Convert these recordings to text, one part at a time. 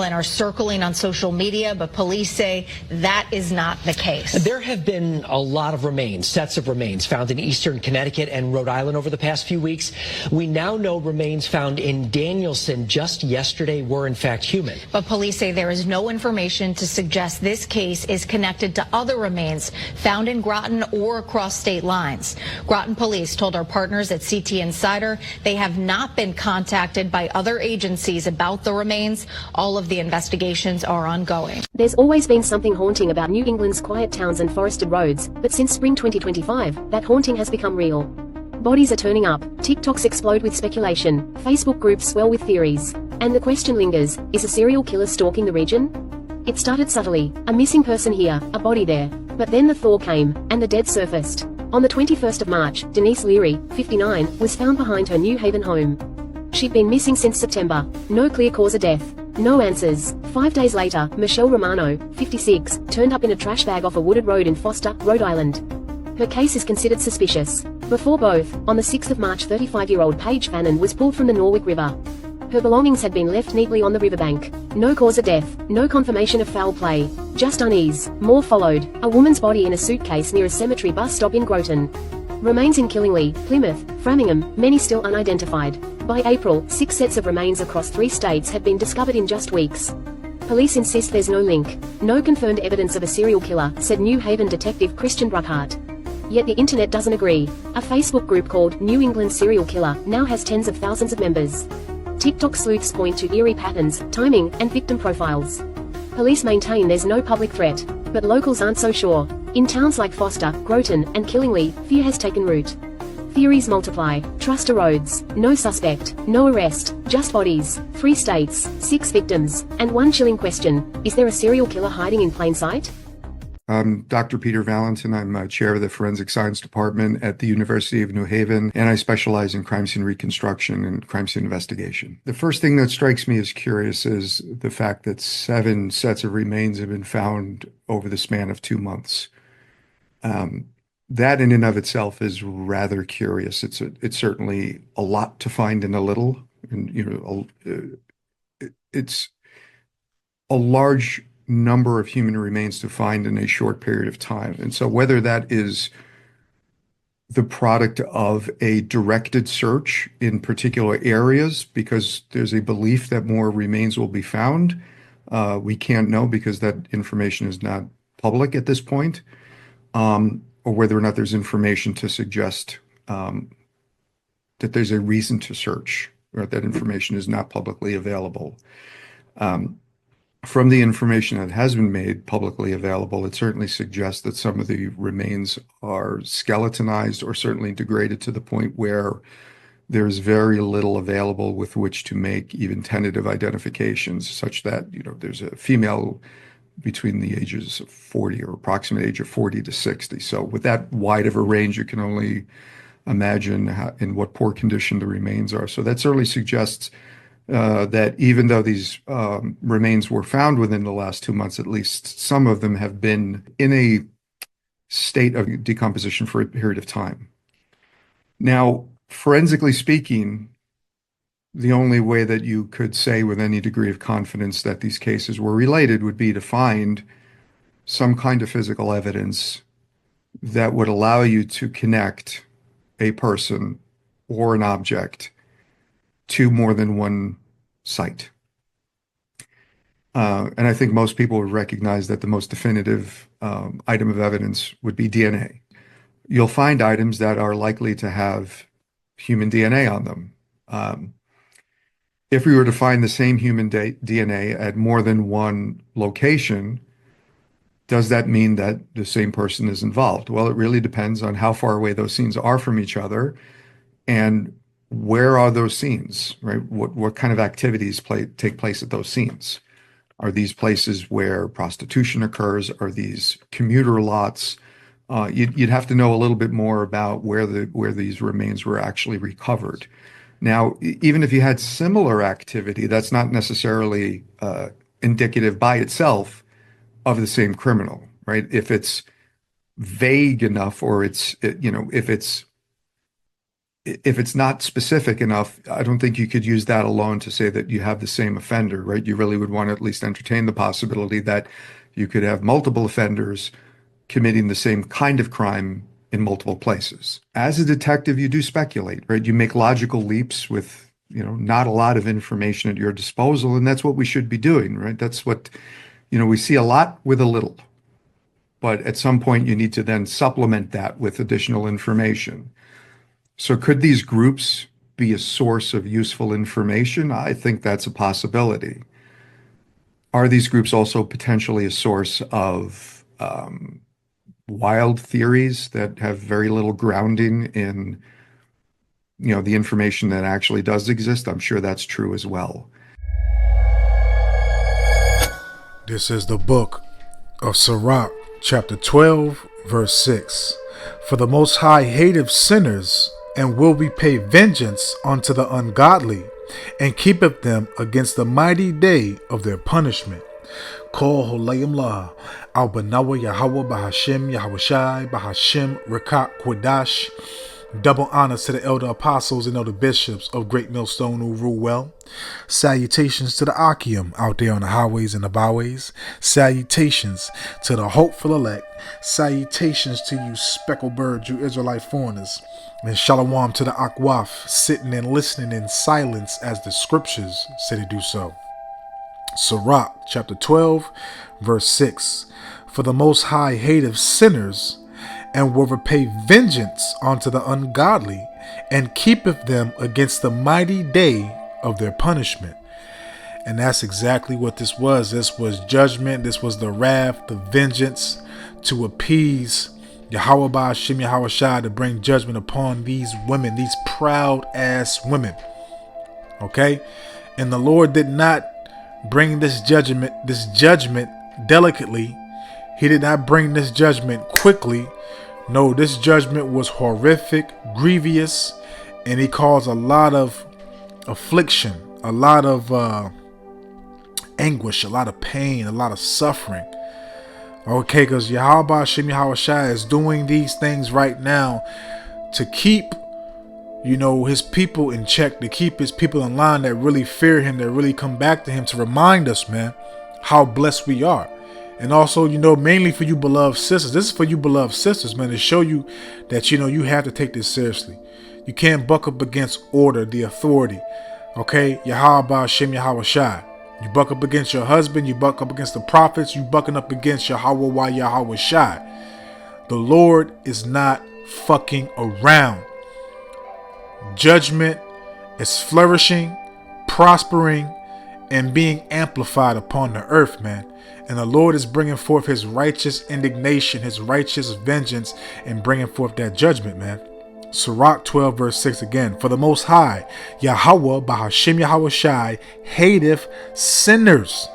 England are circling on social media, but police say that is not the case. There have been a lot of remains, sets of remains found in eastern Connecticut and Rhode Island over the past few weeks. We now know remains found in Danielson just yesterday were in fact human. But police say there is no information to suggest this case is connected to other remains found in Groton or across state lines. Groton police told our partners at CT Insider they have not been contacted by other agencies about the remains. All of the investigations are ongoing. There's always been something haunting about New England's quiet towns and forested roads, but since spring 2025, that haunting has become real. Bodies are turning up, TikToks explode with speculation, Facebook groups swell with theories, and the question lingers, is a serial killer stalking the region? It started subtly, a missing person here, a body there, but then the thaw came, and the dead surfaced. On the 21st of March, Denise Leary, 59, was found behind her New Haven home. She'd been missing since September, no clear cause of death, no answers. 5 days later, Michelle Romano, 56, turned up in a trash bag off a wooded road in Foster, Rhode Island. Her case is considered suspicious. Before both, on the 6th of March 35-year-old Paige Fannin was pulled from the Norwick River. Her belongings had been left neatly on the riverbank. No cause of death, no confirmation of foul play, just unease. More followed, a woman's body in a suitcase near a cemetery bus stop in Groton. Remains in Killingly, Plymouth, Framingham, many still unidentified. By April, 6 sets of remains across 3 states had been discovered in just weeks. Police insist there's no link, no confirmed evidence of a serial killer, said New Haven detective Christian Bruckhart. Yet the internet doesn't agree. A Facebook group called New England Serial Killer now has tens of thousands of members. TikTok sleuths point to eerie patterns, timing, and victim profiles. Police maintain there's no public threat, but locals aren't so sure. In towns like Foster, Groton, and Killingly, fear has taken root. Theories multiply, trust erodes, no suspect, no arrest, just bodies, 3 states, 6 victims, and one chilling question, is there a serial killer hiding in plain sight? I'm Dr. Peter Valentin. I'm chair of the Forensic Science Department at the University of New Haven, and I specialize in crime scene reconstruction and crime scene investigation. The first thing that strikes me as curious is the fact that 7 sets of remains have been found over the span of 2 months. That in and of itself is rather curious. It's certainly a lot to find in a little, and it's a large number of human remains to find in a short period of time. And so whether that is the product of a directed search in particular areas, because there's a belief that more remains will be found, we can't know because that information is not public at this point, or whether or not there's information to suggest that there's a reason to search, or that information is not publicly available. From the information that has been made publicly available, it certainly suggests that some of the remains are skeletonized or certainly degraded to the point where there's very little available with which to make even tentative identifications, such that, there's a female between the ages of 40 or approximate age of 40 to 60. So with that wide of a range, you can only imagine in what poor condition the remains are. So that certainly suggests that even though these remains were found within the last 2 months, at least some of them have been in a state of decomposition for a period of time. Now, forensically speaking, the only way that you could say with any degree of confidence that these cases were related would be to find some kind of physical evidence that would allow you to connect a person or an object to more than one site. And I think most people would recognize that the most definitive item of evidence would be DNA. You'll find items that are likely to have human DNA on them. If we were to find the same human DNA at more than one location, does that mean that the same person is involved? Well, it really depends on how far away those scenes are from each other and where are those scenes, right? What kind of activities take place at those scenes? Are these places where prostitution occurs? Are these commuter lots? You'd have to know a little bit more about where these remains were actually recovered. Now, even if you had similar activity, that's not necessarily indicative by itself of the same criminal, right? If it's vague enough, or if it's if it's not specific enough, I don't think you could use that alone to say that you have the same offender, right? You really would want to at least entertain the possibility that you could have multiple offenders committing the same kind of crime in multiple places. As a detective, you do speculate, right? You make logical leaps with, not a lot of information at your disposal, and that's what we should be doing, right? That's what, we see a lot with a little. But at some point, you need to then supplement that with additional information. So could these groups be a source of useful information? I think that's a possibility. Are these groups also potentially a source of wild theories that have very little grounding in, the information that actually does exist? I'm sure that's true as well. This is the book of Sirach, chapter 12, verse 6. For the Most High hateth sinners, and will repay vengeance unto the ungodly, and keepeth them against the mighty day of their punishment. Kol Holayim La, Al Banawa Yahweh Bahashem Yahweh Bahashem Rekak Kwadash. Double honors to the elder apostles and elder bishops of Great Millstone who rule well. Salutations to the Akim out there on the highways and the byways. Salutations to the hopeful elect. Salutations to you speckled birds, you Israelite foreigners. And shalom to the Akwaf, sitting and listening in silence as the scriptures say to do so. Sirach, chapter 12, verse 6. For the Most High hateth sinners, and will repay vengeance unto the ungodly, and keepeth them against the mighty day of their punishment. And that's exactly what this was. This was judgment. This was the wrath, the vengeance to appease Yahweh Ba'ashem Yahweh Shai, to bring judgment upon these women, these proud ass women. Okay? And the Lord did not bring this judgment delicately. He did not bring this judgment quickly. No, this judgment was horrific, grievous, and he caused a lot of affliction, a lot of anguish, a lot of pain, a lot of suffering. Okay, because Yahweh Shem Yahweh Shai is doing these things right now to keep, his people in check, to keep his people in line that really fear him, that really come back to him, to remind us, man, how blessed we are. And also, mainly for you beloved sisters. This is for you beloved sisters, man, to show you that, you have to take this seriously. You can't buck up against order, the authority. Okay? Yahweh Shem Yahweh Shai. You buck up against your husband. You buck up against the prophets. You bucking up against Yahweh Yahweh Shai. The Lord is not fucking around. Judgment is flourishing, prospering, and being amplified upon the earth, man. And the Lord is bringing forth his righteous indignation, his righteous vengeance, and bringing forth that judgment, man. Sirach 12 verse 6 again. For the Most High, Yahweh Bahashem Yahweh Shai, hateth sinners.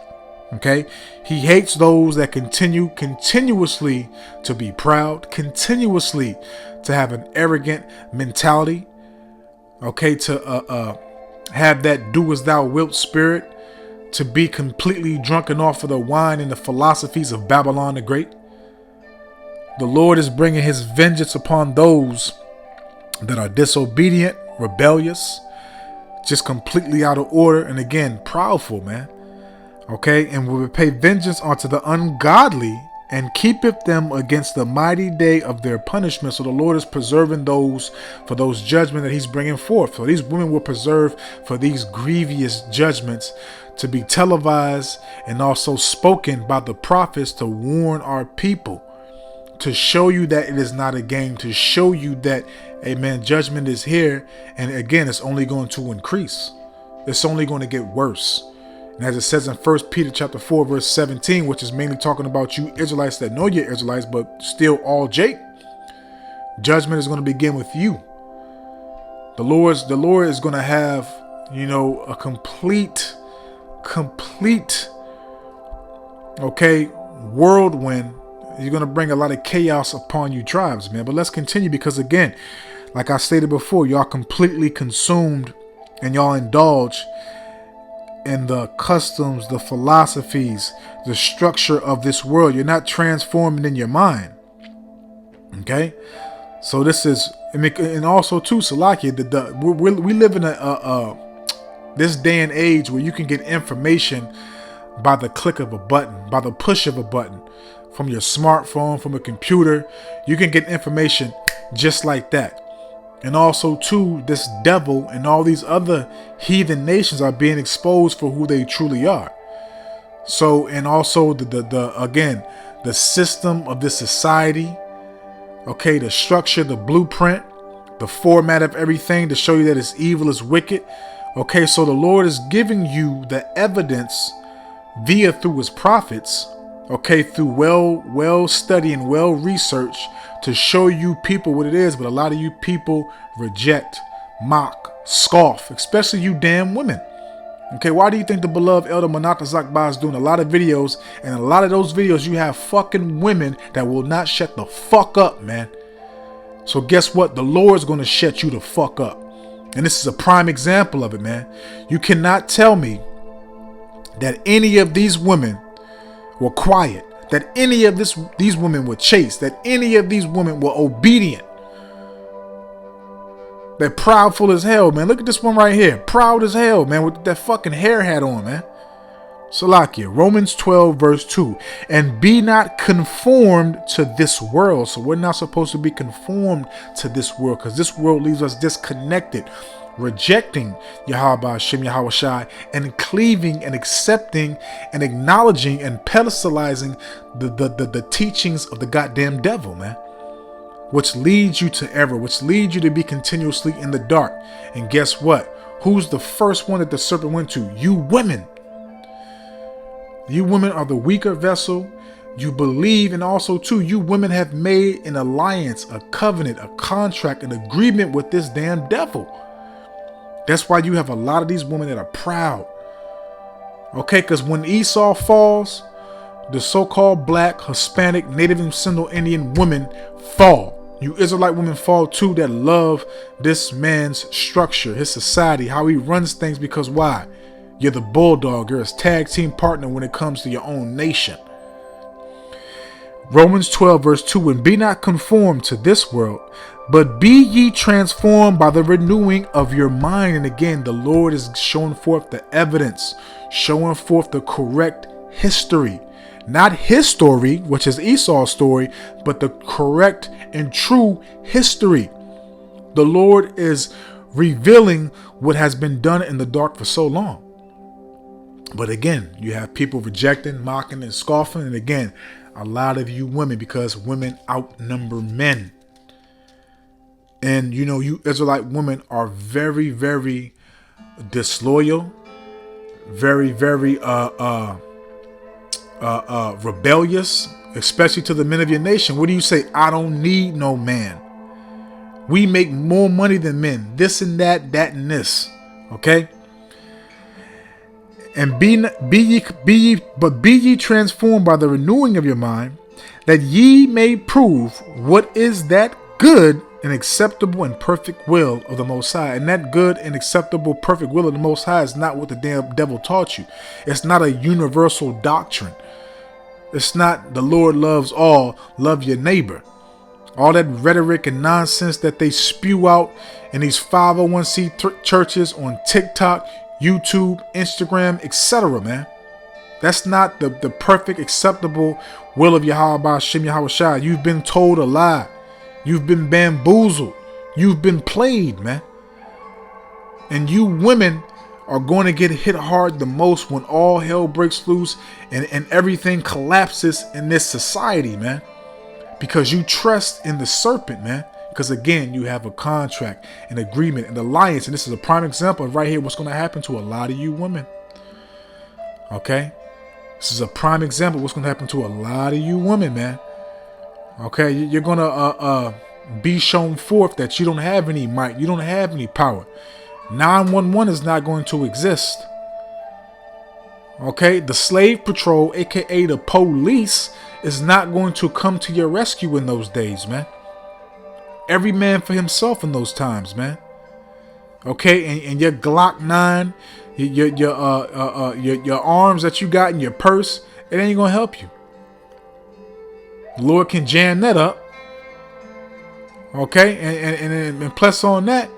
Okay? He hates those that continuously to be proud, continuously to have an arrogant mentality. Okay? To have that do as thou wilt spirit. To be completely drunken off of the wine and the philosophies of Babylon the Great. The Lord is bringing his vengeance upon those that are disobedient, rebellious, just completely out of order, and again, proudful, man. Okay, and will repay vengeance unto the ungodly, and keepeth them against the mighty day of their punishment. So the Lord is preserving those for those judgments that he's bringing forth. So these women were preserved for these grievous judgments to be televised and also spoken by the prophets to warn our people, to show you that it is not a game, to show you that, amen, judgment is here. And again, it's only going to increase. It's only going to get worse. And as it says in 1 Peter chapter 4, verse 17, which is mainly talking about you Israelites that know you're Israelites, but still all Jake, judgment is going to begin with you. The Lord is going to have, a complete, okay, whirlwind. You're going to bring a lot of chaos upon you tribes, man. But let's continue, because again, like I stated before, y'all completely consumed and y'all indulge in the customs, the philosophies, the structure of this world. You're not transforming in your mind. Okay? So this is And also too, Salakia, we live in this day and age where you can get information by the click of a button, by the push of a button, from your smartphone, from a computer. You can get information just like that. And also too, this devil and all these other heathen nations are being exposed for who they truly are. So, and also the system of this society, okay, the structure, the blueprint, the format of everything to show you that it's evil, it's wicked. Okay, so the Lord is giving you the evidence through his prophets, okay, through well study and well research to show you people what it is. But a lot of you people reject, mock, scoff, especially you damn women. Okay, why do you think the beloved Elder Manata Zakba is doing a lot of videos, and a lot of those videos you have fucking women that will not shut the fuck up, man? So guess what? The Lord's going to shut you the fuck up. And this is a prime example of it, man. You cannot tell me that any of these women were quiet, that any of these women were chaste, that any of these women were obedient. They're proudful as hell, man. Look at this one right here. Proud as hell, man, with that fucking hair hat on, man. Salakia, Romans 12, verse 2. And be not conformed to this world. So we're not supposed to be conformed to this world, because this world leaves us disconnected, rejecting Yahweh Hashem Yahweh Shai, and cleaving and accepting and acknowledging and pedestalizing the teachings of the goddamn devil, man. Which leads you to error, which leads you to be continuously in the dark. And guess what? Who's the first one that the serpent went to? You women. You women are the weaker vessel. You believe, and also too, you women have made an alliance, a covenant, a contract, an agreement with this damn devil. That's why you have a lot of these women that are proud. Okay, because when Esau falls, the so-called black, Hispanic, Native and Sindel Indian women fall. You Israelite women fall too, that love this man's structure, his society, how he runs things, because why? You're the bulldog. You're his tag team partner when it comes to your own nation. Romans 12, verse 2. And be not conformed to this world, but be ye transformed by the renewing of your mind. And again, the Lord is showing forth the evidence, showing forth the correct history. Not his story, which is Esau's story, but the correct and true history. The Lord is revealing what has been done in the dark for so long. But again, you have people rejecting, mocking, and scoffing. And again, a lot of you women, because women outnumber men. And you know, you Israelite women are very, very disloyal, very, very rebellious, especially to the men of your nation. What do you say? I don't need no man. We make more money than men. This and that, that and this. Okay. And be ye transformed by the renewing of your mind, that ye may prove what is that good and acceptable and perfect will of the Most High. And that good and acceptable, perfect will of the Most High is not what the damn devil taught you. It's not a universal doctrine. It's not the Lord loves all, love your neighbor. All that rhetoric and nonsense that they spew out in these 501c churches on TikTok, YouTube, Instagram, etc., man. That's not the perfect, acceptable will of Yahweh Hashem Yahweh Shai. You've been told a lie. You've been bamboozled. You've been played, man. And you women are going to get hit hard the most when all hell breaks loose and everything collapses in this society, man. Because you trust in the serpent, man. Because again, you have a contract, an agreement, an alliance. And this is a prime example of right here what's going to happen to a lot of you women. Okay? This is a prime example of what's going to happen to a lot of you women, man. Okay? You're going to be shown forth that you don't have any might. You don't have any power. 911 is not going to exist. Okay? The slave patrol, aka the police, is not going to come to your rescue in those days, man. Every man for himself in those times, man. Okay, and your Glock 9, your arms that you got in your purse, it ain't gonna help you. The Lord can jam that up. Okay, and plus on that,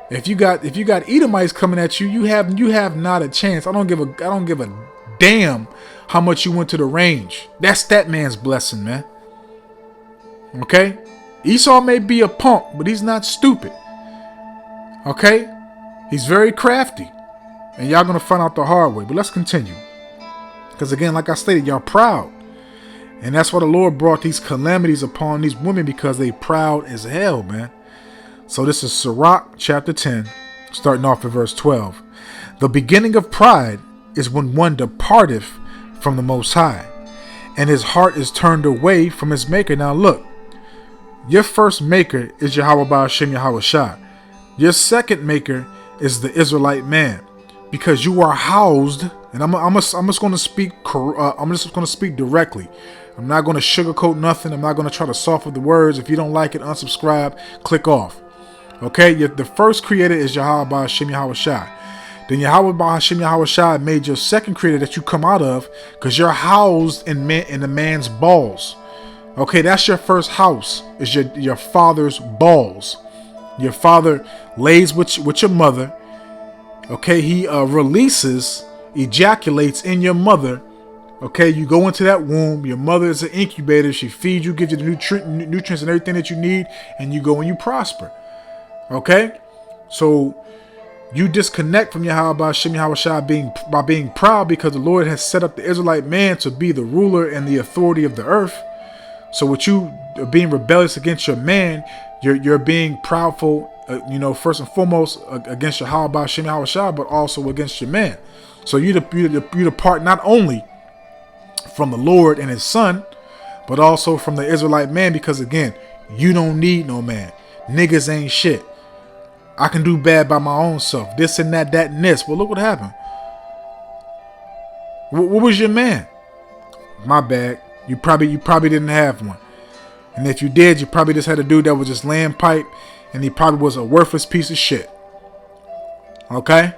if you got Edomites coming at you, you have not a chance. I don't give a damn how much you went to the range. That's that man's blessing, man. Okay, Esau may be a punk, but he's not stupid. Okay, he's very crafty, and y'all gonna find out the hard way. But let's continue, because again, like I stated, y'all proud. And that's why the Lord brought these calamities upon these women, because they proud as hell, man. So this is Sirach chapter 10, starting off at verse 12. The beginning of pride is when one departeth from the Most High, and his heart is turned away from his maker. Now look, your first maker is Yahweh Ba'ashem Yahweh Shai. Your second maker is the Israelite man, because you are housed, and I'm just going to speak. I'm just going to speak directly. I'm not going to sugarcoat nothing. I'm not going to try to soften the words. If you don't like it, unsubscribe, click off. Okay, the first creator is Yahweh Ba'ashem Yahweh Shai. Then Yahweh Ba'ashem Yahweh Shai made your second creator that you come out of, because you're housed in the man's balls. Okay, that's your first house, is your father's balls. Your father lays with your mother. Okay, he ejaculates in your mother. Okay, you go into that womb. Your mother is an incubator. She feeds you, gives you the nutrients and everything that you need, and you go and you prosper. Okay, so you disconnect from Yahweh Ba'ashem Yahweh Shai by being proud, because the Lord has set up the Israelite man to be the ruler and the authority of the earth. So with you being rebellious against your man, you're being proudful, first and foremost against Yahweh Ba'ashem Yahweh Shai, but also against your man. So you depart not only from the Lord and his son, but also from the Israelite man, because again, you don't need no man. Niggas ain't shit. I can do bad by my own self. This and that and this. Well, look what happened. What was your man? My bad. You probably didn't have one. And if you did, you probably just had a dude that was just laying pipe, and he probably was a worthless piece of shit. Okay?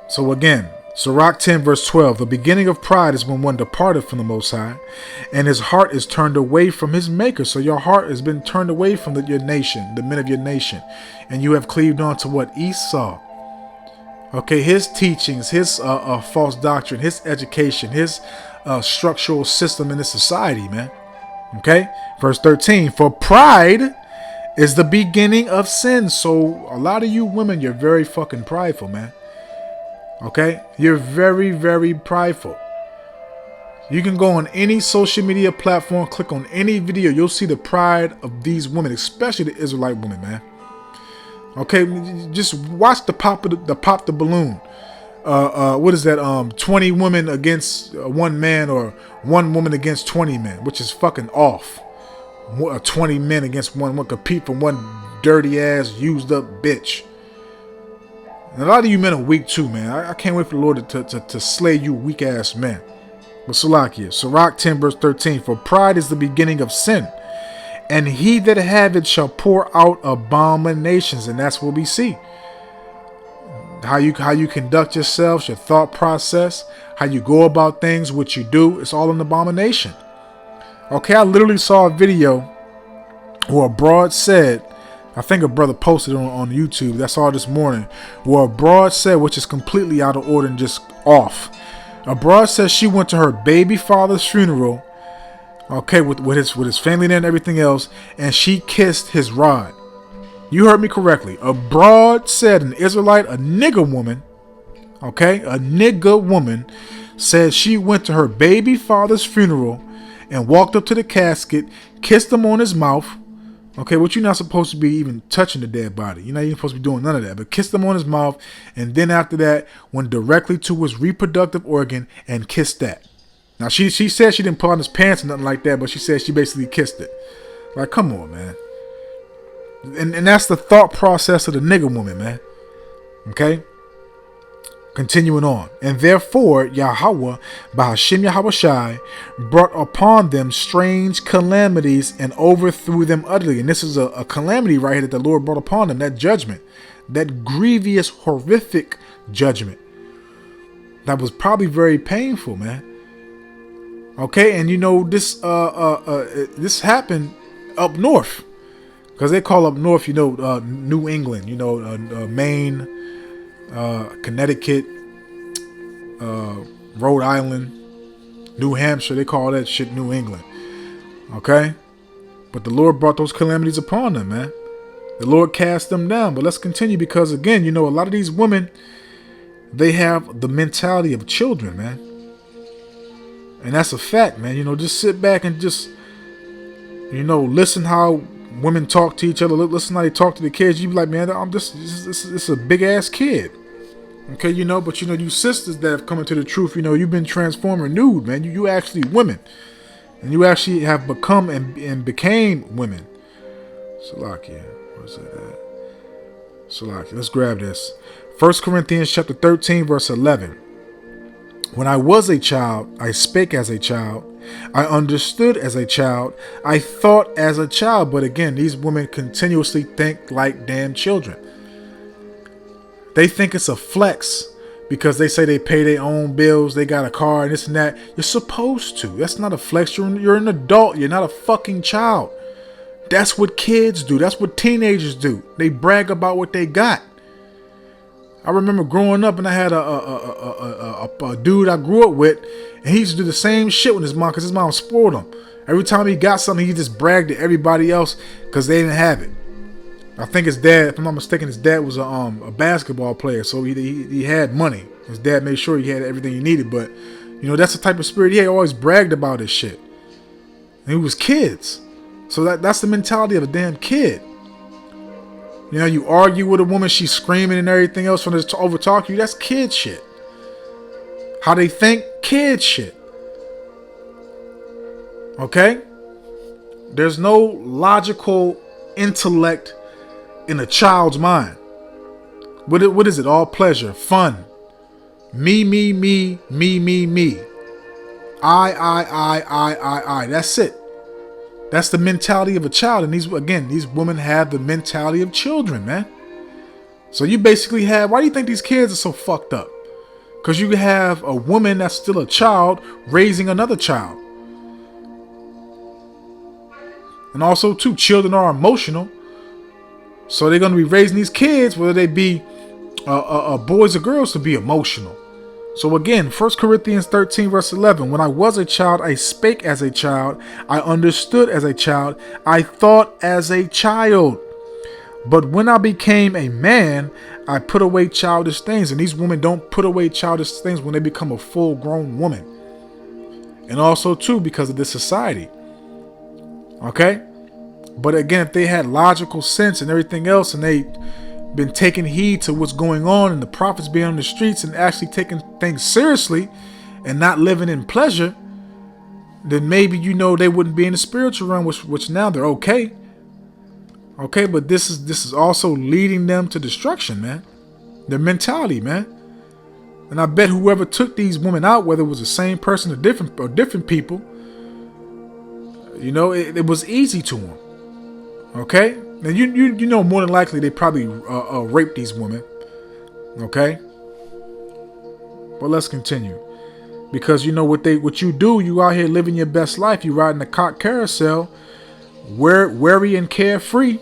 So again, Sirach 10 verse 12, the beginning of pride is when one departed from the Most High, and his heart is turned away from his maker. So your heart has been turned away from your nation, the men of your nation, and you have cleaved on to what? Esau. Okay, his teachings, his false doctrine, his education, his structural system in this society, man. Okay, verse 13, for pride is the beginning of sin. So a lot of you women, you're very fucking prideful, man. Okay, you're very, very prideful. You can go on any social media platform, click on any video, you'll see the pride of these women, especially the Israelite women, man. Okay, just watch the pop the balloon. What is that? 20 women against one man, or one woman against 20 men, which is fucking off. 20 men against one compete for one dirty ass used up bitch. And a lot of you men are weak too, man. I can't wait for the Lord to slay you weak ass men. But Salakia, Sirach 10 verse 13, for pride is the beginning of sin, and he that have it shall pour out abominations. And that's what we see. How you conduct yourselves, your thought process, how you go about things, what you do, it's all an abomination. Okay, I literally saw a video where a broad said, I think a brother posted on YouTube, that's all this morning, where a broad said, which is completely out of order and just off. A broad says she went to her baby father's funeral, okay, with his family there and everything else, and she kissed his rod. You heard me correctly. A broad said, an Israelite, a nigger woman, okay, a nigger woman said she went to her baby father's funeral and walked up to the casket, kissed him on his mouth. Okay, what you're not supposed to be even touching the dead body. You're not even supposed to be doing none of that. But kissed him on his mouth, and then after that, went directly to his reproductive organ and kissed that. Now, she said she didn't pull on his pants or nothing like that, but she said she basically kissed it. Like, come on, man. And that's the thought process of the nigger woman, man. Okay? Continuing on. And therefore, Yahweh, Ba'ashem Yahweh Shai, brought upon them strange calamities and overthrew them utterly. And this is a calamity right here that the Lord brought upon them, that judgment, that grievous, horrific judgment. That was probably very painful, man. Okay, and you know, this happened up north. Because they call up north, New England, Maine, Connecticut, Rhode Island, New Hampshire. They call that shit New England. Okay? But the Lord brought those calamities upon them, man. The Lord cast them down. But let's continue, because again, a lot of these women, they have the mentality of children, man. And that's a fact, man. Just sit back and just, listen how women talk to each other. Listen how they talk to the kids. You be like, man, this is a big ass kid. Okay, but you sisters that have come into the truth, you've been transformed, renewed, man. You actually women. And you actually have become and became women. Salakia. Where's that at? Salakia. Let's grab this. 1 Corinthians chapter 13, verse 11. When I was a child, I spake as a child. I understood as a child. I thought as a child. But again, these women continuously think like damn children. They think it's a flex because they say they pay their own bills. They got a car and this and that. You're supposed to. That's not a flex. You're an adult. You're not a fucking child. That's what kids do. That's what teenagers do. They brag about what they got. I remember growing up and I had a dude I grew up with, and he used to do the same shit with his mom because his mom spoiled him. Every time he got something, he just bragged to everybody else because they didn't have it. I think his dad, if I'm not mistaken, his dad was a basketball player, so he had money. His dad made sure he had everything he needed, but that's the type of spirit he had. Always bragged about his shit. And he was kids, so that's the mentality of a damn kid. You argue with a woman, she's screaming and everything else, trying to over talk you. That's kid shit. How they think, kid shit. Okay? There's no logical intellect in a child's mind. What is it? All pleasure, fun. Me. I. That's it. That's the mentality of a child. And these women have the mentality of children, man. So you basically have, why do you think these kids are so fucked up? Because you have a woman that's still a child raising another child. And also, too, children are emotional. So they're going to be raising these kids, whether they be boys or girls, to be emotional. So again, 1 Corinthians 13, verse 11. When I was a child, I spake as a child. I understood as a child. I thought as a child. But when I became a man, I put away childish things. And these women don't put away childish things when they become a full-grown woman. And also, too, because of this society. Okay? But again, if they had logical sense and everything else, and they been taking heed to what's going on, and the prophets being on the streets and actually taking things seriously and not living in pleasure, then maybe they wouldn't be in the spiritual realm, which now they're okay. Okay, but this is also leading them to destruction, man. Their mentality, man. And I bet whoever took these women out, whether it was the same person or different people, it was easy to them. Okay? And you know more than likely they probably raped these women. Okay? But let's continue. Because what you do, you out here living your best life. You riding the cock carousel, wary and carefree.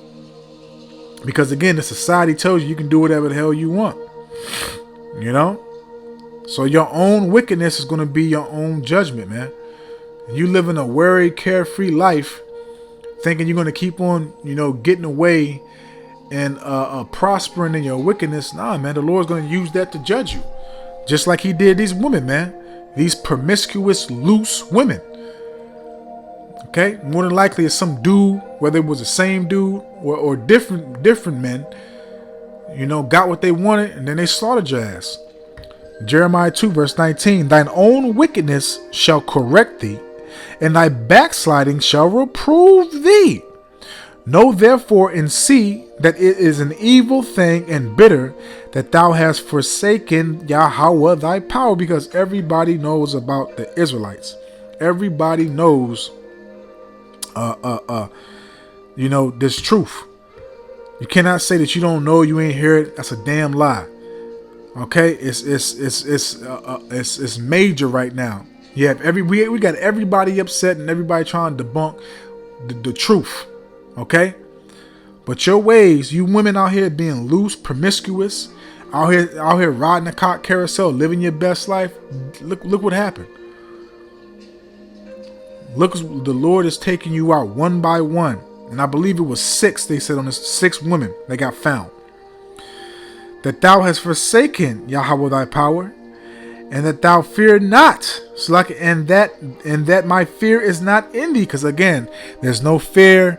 Because again, the society tells you can do whatever the hell you want. So your own wickedness is going to be your own judgment, man. You living a wary, carefree life, thinking you're going to keep on, getting away and prospering in your wickedness. Nah, man, the Lord's going to use that to judge you. Just like he did these women, man. These promiscuous, loose women. Okay? More than likely it's some dude, whether it was the same dude or different men, got what they wanted, and then they slaughtered your ass. Jeremiah 2, verse 19. Thine own wickedness shall correct thee, and thy backsliding shall reprove thee. Know therefore and see that it is an evil thing and bitter that thou hast forsaken Yahweh thy power. Because everybody knows about the Israelites. Everybody knows this truth. You cannot say that you don't know, you ain't hear it. That's a damn lie. Okay, it's major right now. We got everybody upset and everybody trying to debunk the truth. Okay, But your ways, you women out here being loose, promiscuous, out here riding a cock carousel, living your best life. Look what happened. Look, the Lord is taking you out one by one. And I believe it was 6, they said on this, 6 women that got found. That thou hast forsaken Yahweh thy power, and that thou fear not. So like, and that my fear is not in thee. Because again, there's no fear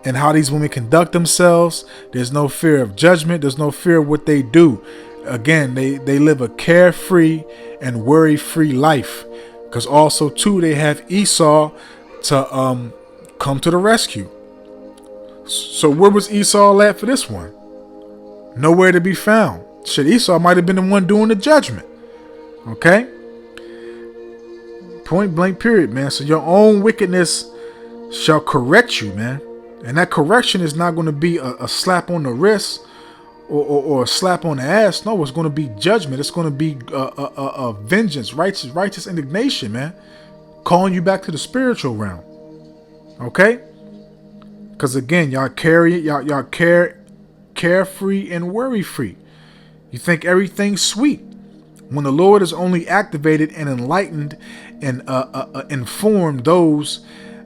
in how these women conduct themselves. There's no fear of judgment. There's no fear of what they do. Again, they live a carefree and worry-free life. Because also too, they have Esau to come to the rescue. So where was Esau at for this one? Nowhere to be found. Shit, Esau might have been the one doing the judgment. Okay? Point blank period, man. So your own wickedness shall correct you, man. And that correction is not going to be a slap on the wrist or a slap on the ass. No, it's going to be judgment. It's going to be a vengeance, righteous indignation, man. Calling you back to the spiritual realm. Okay? Because again, y'all carefree and worry-free. You think everything's sweet. When the Lord is only activated and enlightened and informed those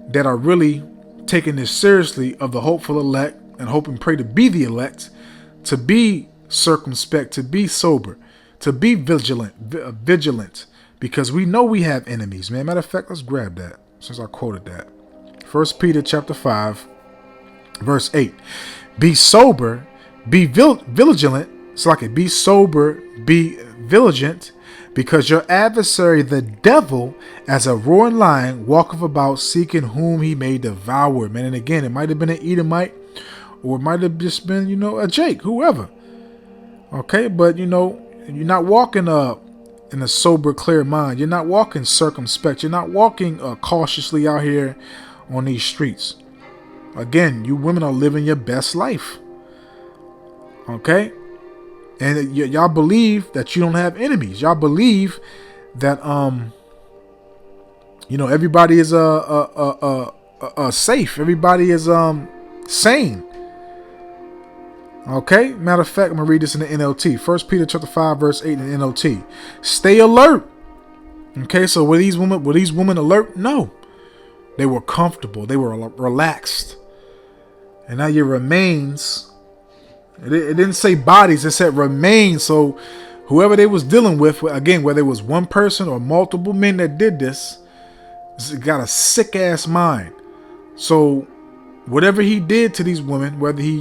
that are really taking this seriously of the hopeful elect and hope and pray to be the elect, to be circumspect, to be sober, to be vigilant, because we know we have enemies, man. Matter of fact, let's grab that since I quoted that. 1 Peter chapter 5, verse 8. Be sober, be vigilant. It's like it. Be sober, be vigilant, because your adversary, the devil, as a roaring lion, walketh about seeking whom he may devour. Man, and again, it might have been an Edomite, or it might have just been, a Jake, whoever. Okay, but you're not walking in a sober, clear mind. You're not walking circumspect. You're not walking cautiously out here on these streets. Again, you women are living your best life. Okay? And y'all believe that you don't have enemies. Y'all believe that everybody is safe. Everybody is sane. Okay? Matter of fact, I'm gonna read this in the NLT. 1 Peter chapter 5, verse 8 in the NLT. Stay alert. Okay, so were these women alert? No. They were comfortable. They were relaxed. And now your remains. It didn't say bodies, it said remains. So whoever they was dealing with, again, whether it was one person or multiple men that did this, got a sick ass mind. So whatever he did to these women, whether he,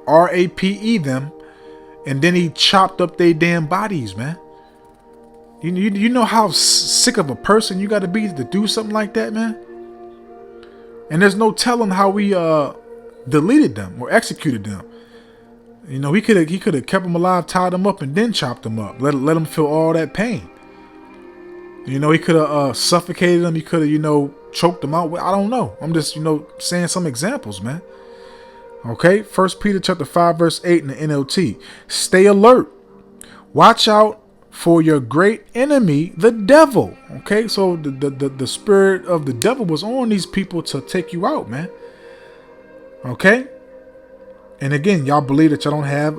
RAPE them, and then he chopped up their damn bodies, man. You know how sick of a person you got to be to do something like that, man? And there's no telling how we deleted them or executed them. He could have kept them alive, tied them up, and then chopped them up. Let them feel all that pain. He could have suffocated them. He could have, choked them out. I don't know. I'm just, saying some examples, man. Okay, 1 Peter chapter 5, verse 8 in the NLT. Stay alert. Watch out for your great enemy, the devil. Okay, so the spirit of the devil was on these people to take you out, man. Okay. And again, y'all believe that y'all don't have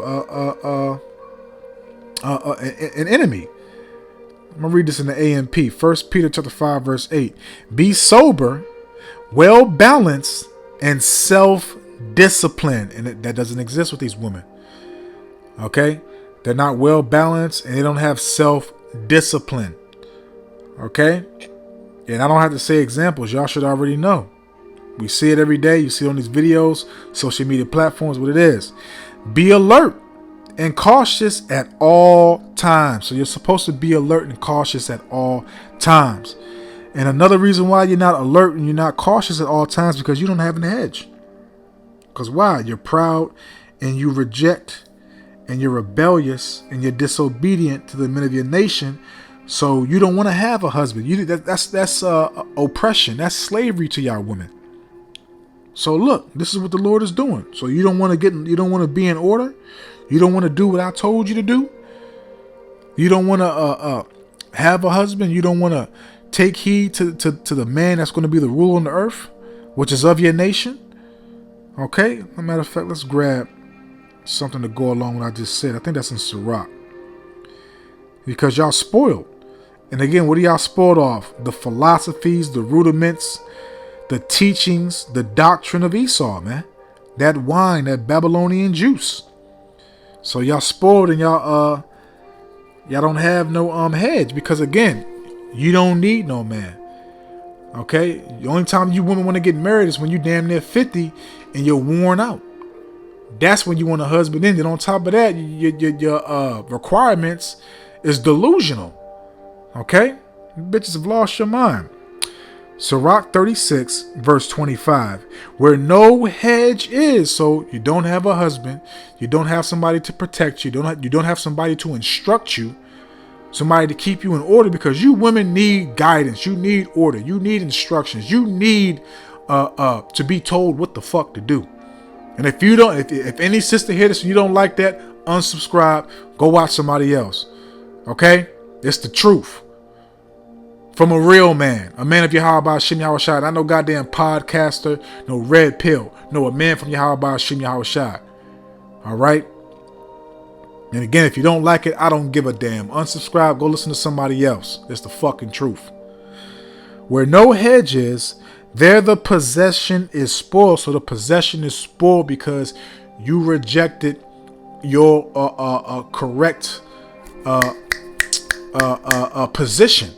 an enemy. I'm gonna read this in the AMP. 1 Peter chapter 5, verse 8. Be sober, well balanced, and self-disciplined. And that doesn't exist with these women. Okay, they're not well balanced, and they don't have self-discipline. Okay, and I don't have to say examples. Y'all should already know. We see it every day. You see it on these videos, social media platforms, what it is. Be alert and cautious at all times. So you're supposed to be alert and cautious at all times. And another reason why you're not alert and you're not cautious at all times, because you don't have an edge. Because why? You're proud and you reject and you're rebellious and you're disobedient to the men of your nation. So you don't want to have a husband. That's oppression. That's slavery to y'all women. So look, this is what the Lord is doing. So you don't want to be in order. You don't want to do what I told you to do. You don't want to have a husband. You don't want to take heed to the man that's going to be the ruler on the earth, which is of your nation. Okay, as a matter of fact, let's grab something to go along with what I just said. I think that's in Sirach. Because y'all spoiled. And again, what are y'all spoiled off? The philosophies, the rudiments, the teachings, the doctrine of Esau, man. That wine, that Babylonian juice. So y'all spoiled and y'all don't have no hedge, because again, you don't need no man. Okay? The only time you women want to get married is when you damn near 50 and you're worn out. That's when you want a husband in. And on top of that, your requirements is delusional. Okay? Bitches have lost your mind. Sirach 36 verse 25, where no hedge is. So you don't have a husband, you don't have somebody to protect you, you don't have somebody to instruct you, somebody to keep you in order, because you women need guidance, you need order, you need instructions, you need to be told what the fuck to do. And if you don't, if any sister hear this and you don't like that, unsubscribe, go watch somebody else. Okay? It's the truth. From a real man, a man of Yahweh Shem Yahweh Shai. Not no goddamn podcaster, no red pill. No, a man from Yahweh Shem Yahweh Shai. All right? And again, if you don't like it, I don't give a damn. Unsubscribe, go listen to somebody else. It's the fucking truth. Where no hedge is, there the possession is spoiled. So the possession is spoiled because you rejected your correct position.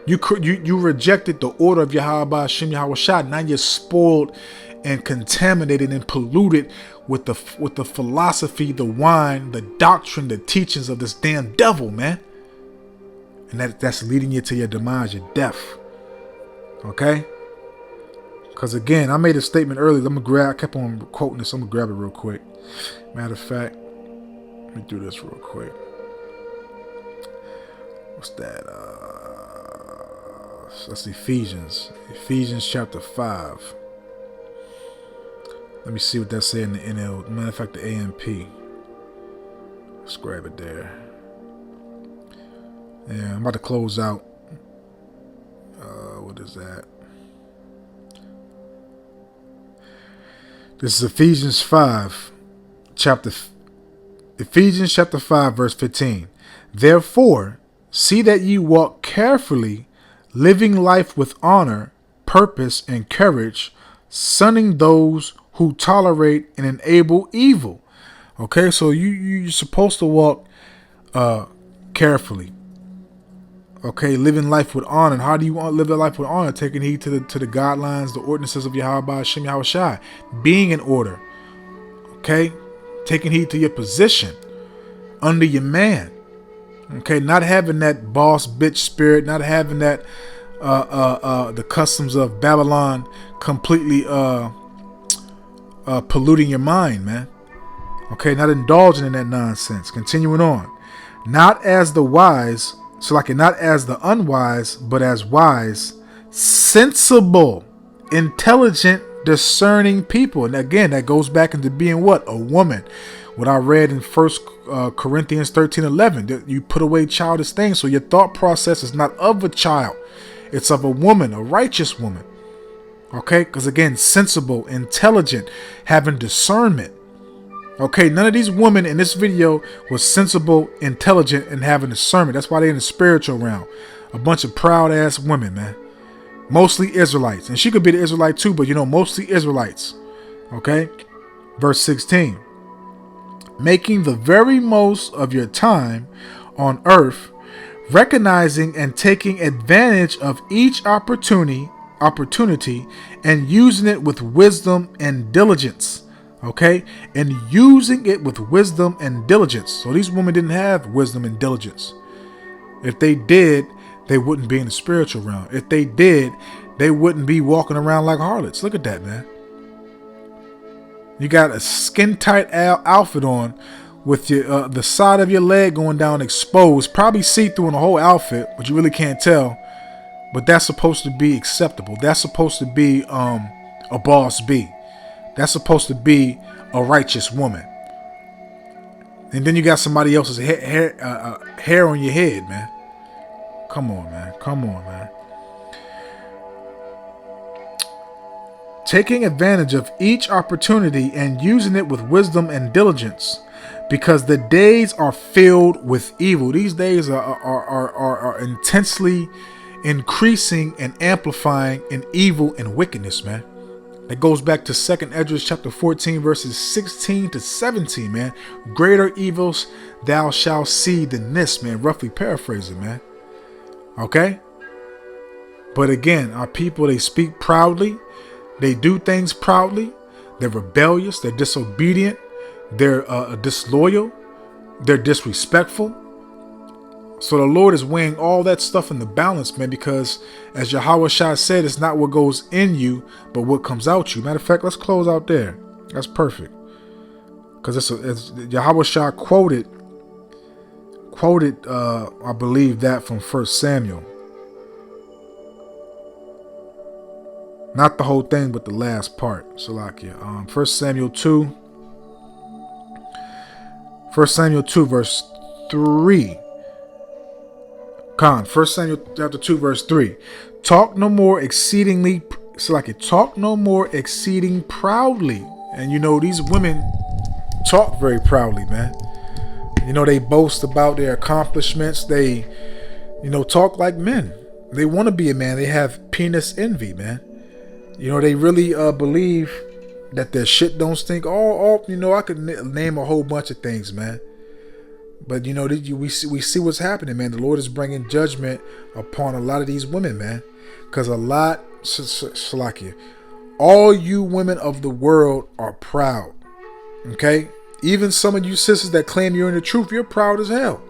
You rejected the order of Yahweh Shem Yahweh Shai. Now you're spoiled and contaminated and polluted with the philosophy, the wine, the doctrine, the teachings of this damn devil, man. And that's leading you to your demise, your death. Okay? Because again, I made a statement earlier. I kept on quoting this. I'm gonna grab it real quick. Matter of fact, let me do this real quick. What's that? That's Ephesians chapter 5. Let me see what that's saying in the NL. Matter of fact, the AMP. Let's grab it there. Yeah, I'm about to close out. What is that? This is Ephesians chapter 5, verse 15. Therefore, see that ye walk carefully, living life with honor, purpose, and courage, shunning those who tolerate and enable evil. Okay, so you're supposed to walk carefully. Okay, living life with honor. And how do you want to live that life with honor? Taking heed to the guidelines, the ordinances of Yahweh Shem Yahweh Shai. Being in order. Okay, taking heed to your position under your man. Okay, not having that boss bitch spirit, not having that the customs of Babylon completely polluting your mind, man. Okay, not indulging in that nonsense. Continuing on. Not as the wise, not as the unwise, but as wise, sensible, intelligent, discerning people. And again, that goes back into being what? A woman. What I read in 1 Corinthians 13:11, that you put away childish things. So your thought process is not of a child. It's of a woman, a righteous woman. Okay? Because again, sensible, intelligent, having discernment. Okay? None of these women in this video was sensible, intelligent, and having discernment. That's why they're in the spiritual realm. A bunch of proud ass women, man. Mostly Israelites. And she could be the Israelite too, but mostly Israelites. Okay? Verse 16. Making the very most of your time on earth, recognizing and taking advantage of each opportunity and using it with wisdom and diligence. Okay? And using it with wisdom and diligence. So these women didn't have wisdom and diligence. If they did, they wouldn't be in the spiritual realm. If they did, they wouldn't be walking around like harlots. Look at that, man. You got a skin-tight outfit on with your the side of your leg going down exposed. Probably see-through in the whole outfit, but you really can't tell. But that's supposed to be acceptable. That's supposed to be a boss B. That's supposed to be a righteous woman. And then you got somebody else's hair on your head, man. Come on, man. Come on, man. taking advantage of each opportunity and using it with wisdom and diligence, because the days are filled with evil. These days are intensely increasing and amplifying in evil and wickedness, man. It goes back to 2nd Esdras chapter 14 verses 16 to 17, man. Greater evils thou shalt see than this, man. Roughly paraphrasing, man. Okay? But again, our people, they speak proudly. They do things proudly. They're rebellious. They're disobedient. They're disloyal. They're disrespectful. So the Lord is weighing all that stuff in the balance, man, because as Yahweh Shai said, it's not what goes in you, but what comes out you. Matter of fact, let's close out there. That's perfect. Because it's Yahweh Shai quoted, I believe that from 1 Samuel. Not the whole thing, but the last part. Salakia. 1 Samuel 2 verse 3. 1 Samuel chapter 2 verse 3. Talk no more exceeding proudly. And you know, these women talk very proudly, man. You know, they boast about their accomplishments. They, you know, talk like men. They want to be a man. They have penis envy, man. You know, they really believe that their shit don't stink. You know, I could name a whole bunch of things, man. But, you know, we see what's happening, man. The Lord is bringing judgment upon a lot of these women, man. Because Shalakia, all you women of the world are proud. Okay? Even some of you sisters that claim you're in the truth, you're proud as hell.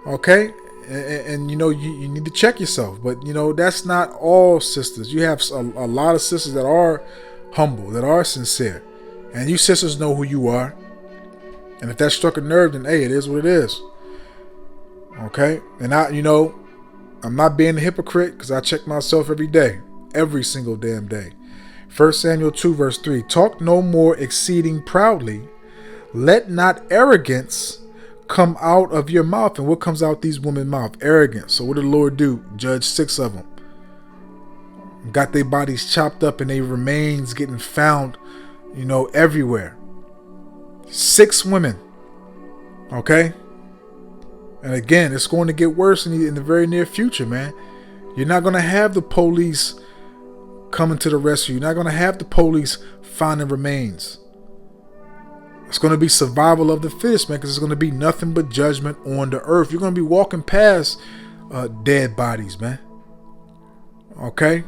Okay? And you know, you need to check yourself. But, you know, that's not all sisters. You have a lot of sisters that are humble, that are sincere. And you sisters know who you are. And if that struck a nerve, then hey, it is what it is. Okay? And I'm not being a hypocrite, because I check myself every day. Every single damn day. 1 Samuel 2 verse 3. Talk no more exceeding proudly. Let not arrogance come out of your mouth. And what comes out these women's mouth? Arrogance. So what did the Lord do? Judge 6 of them. Got their bodies chopped up and their remains getting found, you know, everywhere. 6 women. Okay? And again, it's going to get worse in the very near future, man. You're not going to have the police coming to the rescue. You're not going to have the police finding remains. It's going to be survival of the fittest, man, because it's going to be nothing but judgment on the earth. You're going to be walking past dead bodies, man. Okay?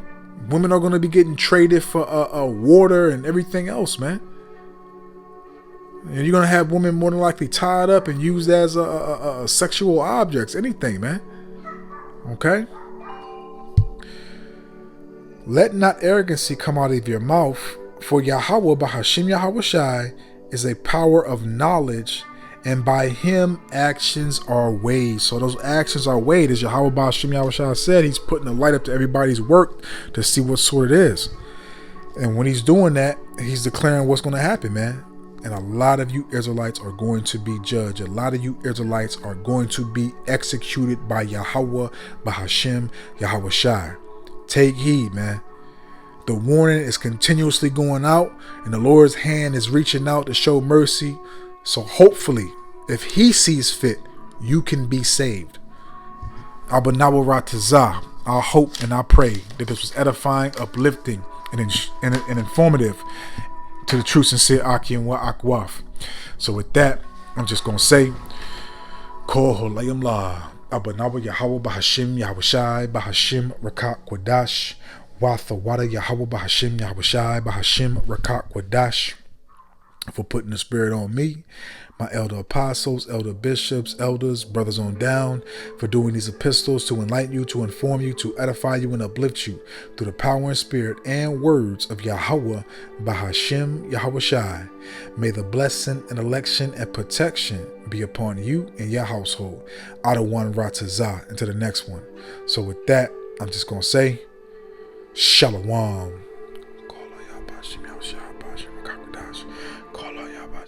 Women are going to be getting traded for water and everything else, man. And you're going to have women more than likely tied up and used as sexual objects. Anything, man. Okay? Let not arrogancy come out of your mouth, for Yahweh, Bahashim Yahweh Shai, is a power of knowledge, and by him actions are weighed. So those actions are weighed. As Yahweh Bahashim Yahweh Shai said, he's putting a light up to everybody's work to see what sort it is. And when he's doing that, he's declaring what's going to happen, man. And a lot of you Israelites are going to be judged. A lot of you Israelites are going to be executed by Yahweh, Bahashim, Yahweh Shai. Take heed, man. The warning is continuously going out, and the Lord's hand is reaching out to show mercy. So hopefully, if he sees fit, you can be saved. Abanawa Ratazah. I hope and I pray that this was edifying, uplifting, and informative to the true, sincere Aki and Wa Akwaf. So with that, I'm just going to say, Kol Holayim La, Abanawa Yahweh Bahashim Yahweh Shai, Bahashim Rakat Kwadash, Wathawada Yahweh Bahashim Yahweh Shai, Bahashim Rakat Kwadash, for putting the spirit on me, my elder apostles, elder bishops, elders, brothers on down, for doing these epistles to enlighten you, to inform you, to edify you, and uplift you through the power and spirit and words of Yahweh, Bahashim, Yahweh Shai. May the blessing and election and protection be upon you and your household. Out of one Ratazah into the next one. So with that, I'm just going to say, Shalom.